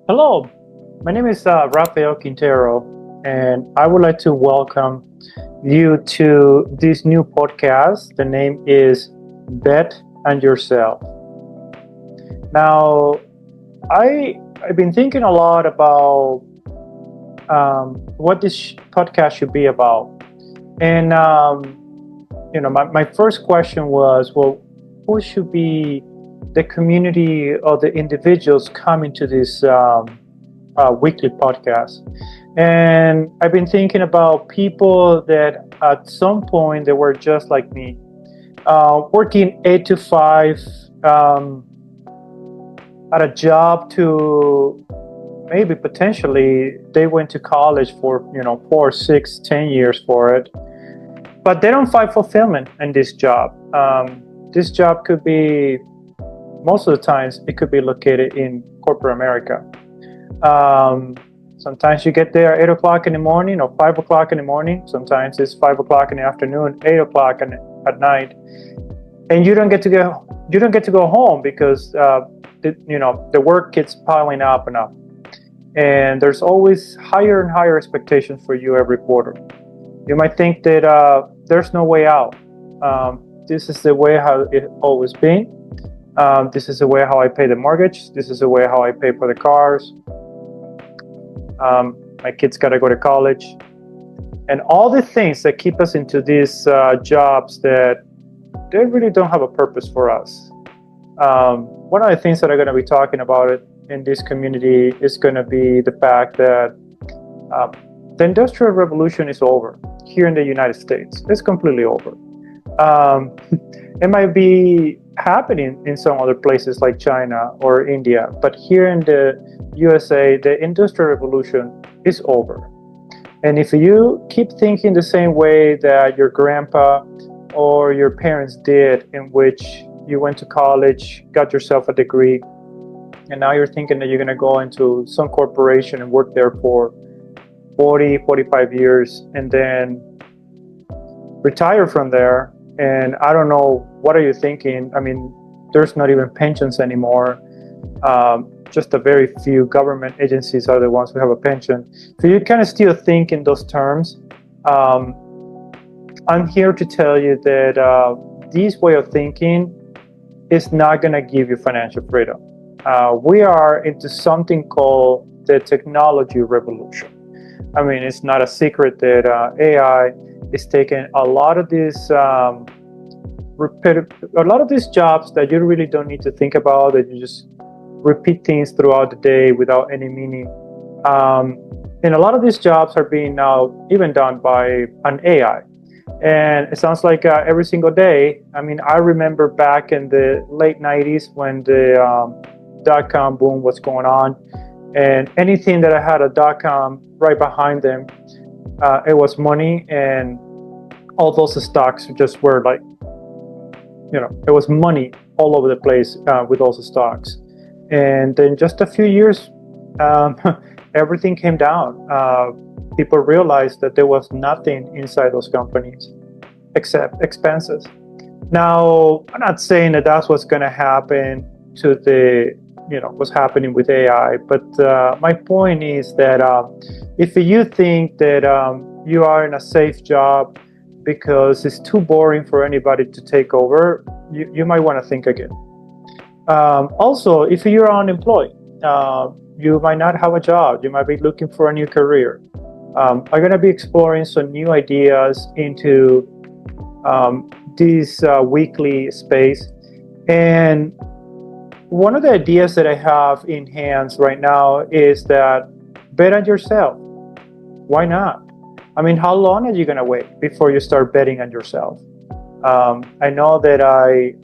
Hello, my name is Rafael Quintero, and I would like to welcome you to this new podcast. The name is Bet and Yourself. Now, I've been thinking a lot about what this podcast should be about, and my first question was, well, who should be the community or the individuals coming to this weekly podcast? And I've been thinking about people that at some point they were just like me, working 8 to 5 um, at a job to maybe potentially they went to college for 4, 6, 10 years for it, but they don't find fulfillment in this job. This job could be, most of the times it could be located in corporate America. Sometimes you get there at 8 o'clock in the morning or 5 o'clock in the morning. Sometimes it's 5 o'clock in the afternoon, 8 o'clock at night, and you don't get to go home because the work gets piling up and up, and there's always higher and higher expectations for you every quarter. You might think that there's no way out. This is the way how it always been. This is the way how I pay the mortgage. This is the way how I pay for the cars. My kids got to go to college. And all the things that keep us into these jobs that they really don't have a purpose for us. One of the things that I'm going to be talking about it in this community is going to be the fact that the Industrial Revolution is over here in the United States. It's completely over. It might be happening in some other places like China or India, but here in the USA, the Industrial Revolution is over. And if you keep thinking the same way that your grandpa or your parents did, in which you went to college, got yourself a degree, and now you're thinking that you're going to go into some corporation and work there for 40, 45 years and then retire from there. And I don't know, what are you thinking? I mean, there's not even pensions anymore. Just a very few government agencies are the ones who have a pension. So you kind of still think in those terms. I'm here to tell you that this way of thinking is not going to give you financial freedom. We are into something called the technology revolution. I mean, it's not a secret that AI is taking a lot of these jobs that you really don't need to think about, that you just repeat things throughout the day without any meaning. And a lot of these jobs are being now even done by an AI. And it sounds like every single day. I mean, I remember back in the late 90s when the dot-com boom was going on, and anything that I had a dot-com right behind them, it was money, and all those stocks just were like, it was money all over the place with those stocks. And then just a few years, everything came down. People realized that there was nothing inside those companies except expenses. Now, I'm not saying that that's what's going to happen to what's happening with AI, but my point is that if you think that you are in a safe job because it's too boring for anybody to take over, you might want to think again. Also, if you're unemployed, you might not have a job. You might be looking for a new career. I'm going to be exploring some new ideas into this weekly space. And one of the ideas that I have in hands right now is that bet on yourself. Why not? I mean, how long are you going to wait before you start betting on yourself? I know that I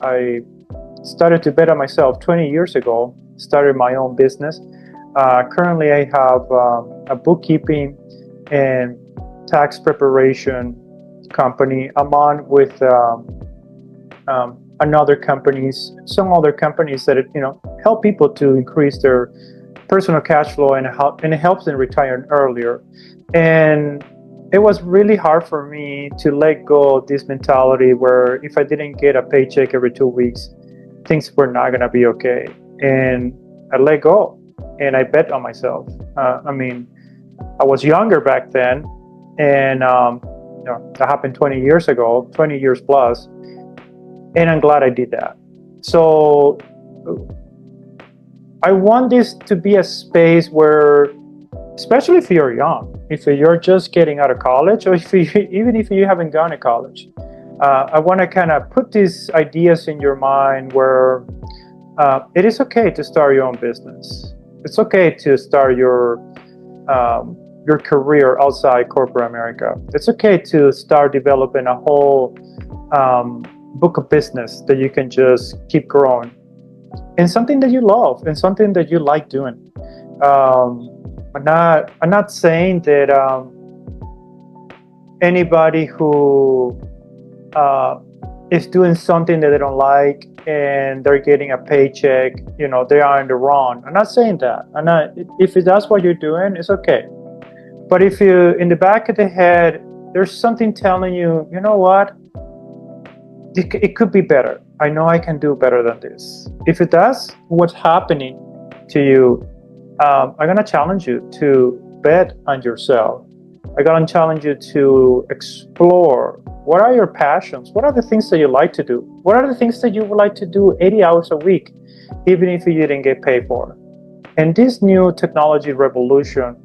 started to bet on myself 20 years ago, started my own business. Currently, I have a bookkeeping and tax preparation company. I'm on with some other companies that help people to increase their personal cash flow, and it helps them retire earlier. And it was really hard for me to let go of this mentality where if I didn't get a paycheck every 2 weeks, things were not going to be okay. And I let go. and I bet on myself. I mean, I was younger back then, and that happened 20 years ago, 20 years plus, and I'm glad I did that. So I want this to be a space where, especially if you're young, if you're just getting out of college, or even if you haven't gone to college, I want to kind of put these ideas in your mind where it is okay to start your own business. It's okay to start your career outside corporate America. It's okay to start developing a whole book of business that you can just keep growing, and something that you love and something that you like doing. I'm not saying that anybody who is doing something that they don't like and they're getting a paycheck, they are in the wrong. I'm not saying that. If that's what you're doing, it's okay. But if you, in the back of the head, there's something telling you, you know what, it could be better. I know I can do better than this. If that's what's happening to you, I'm going to challenge you to bet on yourself. I'm going to challenge you to explore what are your passions? What are the things that you like to do? What are the things that you would like to do 80 hours a week, even if you didn't get paid for? And this new technology revolution,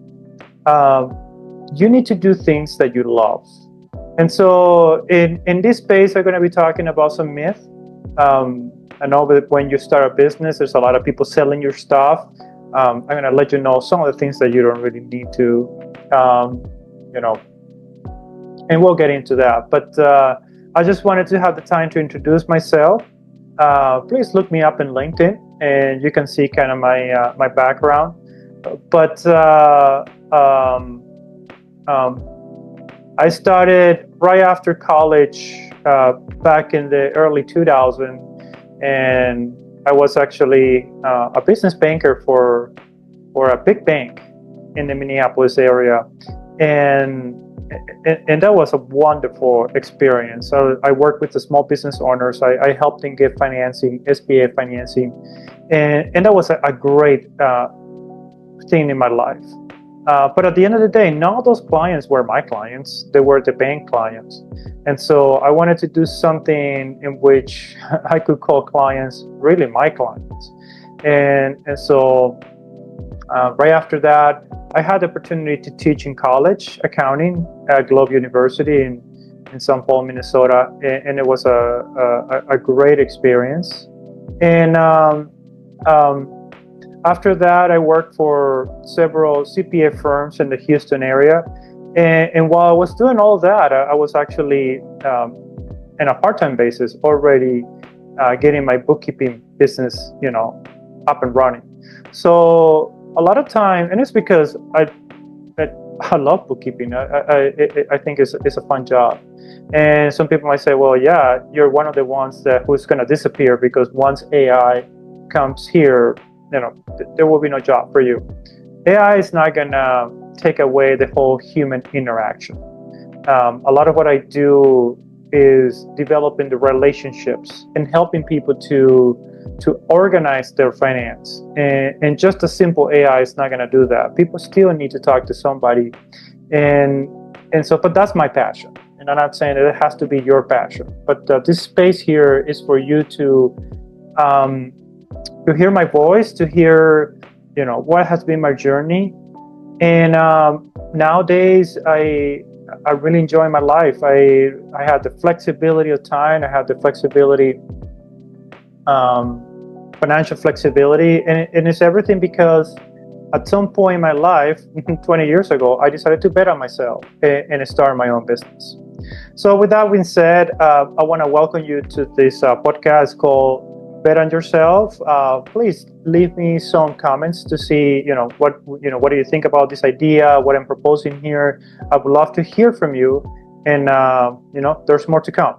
you need to do things that you love. And so in this space, I'm going to be talking about some myths. I know that when you start a business, there's a lot of people selling your stuff. I'm going to let you know some of the things that you don't really need to, and we'll get into that. But I just wanted to have the time to introduce myself. Please look me up in LinkedIn, and you can see kind of my background. But I started right after college back in the early 2000s, and I was actually a business banker for a big bank in the Minneapolis area, and that was a wonderful experience. So I worked with the small business owners. I helped them get financing, SBA financing, and that was a great thing in my life. But at the end of the day, none of those clients were my clients. They were the bank clients. And so I wanted to do something in which I could call clients really my clients. And so right after that, I had the opportunity to teach in college accounting at Globe University in St. Paul, Minnesota. And it was a great experience. And after that, I worked for several CPA firms in the Houston area. And while I was doing all that, I was actually, on a part-time basis, already getting my bookkeeping business, up and running. So a lot of time, and it's because I love bookkeeping. I think it's a fun job. And some people might say, well, yeah, you're one of the ones who's going to disappear because once AI comes here, there will be no job for you. AI is not going to take away the whole human interaction. A lot of what I do is developing the relationships and helping people to organize their finance. And just a simple AI is not going to do that. People still need to talk to somebody. And so, but that's my passion. And I'm not saying that it has to be your passion, but this space here is for you to hear my voice, to hear, what has been my journey. And nowadays, I really enjoy my life. I have the flexibility of time. I have the flexibility, financial flexibility, and it's everything because at some point in my life, 20 years ago, I decided to bet on myself and start my own business. So with that being said, I want to welcome you to this podcast called Bet on Yourself. Please leave me some comments to see, what do you think about this idea, what I'm proposing here. I would love to hear from you, and there's more to come.